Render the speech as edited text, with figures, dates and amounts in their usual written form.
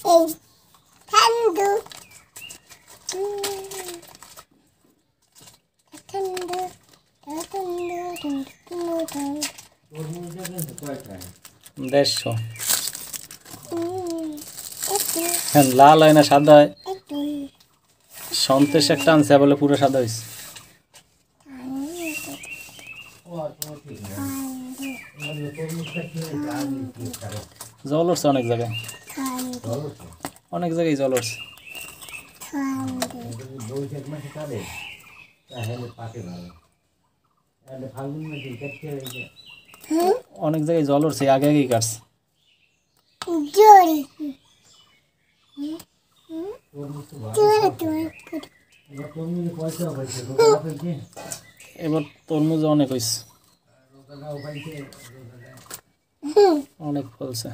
এই ঠান্ডু ঠান্ডু দেড়শো হ্যাঁ লাল হয় না সাদা হয় সন্তেশ একটা আনছে বলে পুরো সাদা হয়েছে জল উঠছে অনেক জায়গায় জল উঠছে অনেক জায়গায় জল উঠছে আগে আগেই কাটছে এবার তরমুজ অনেক হয়েছে অনেক ফলছে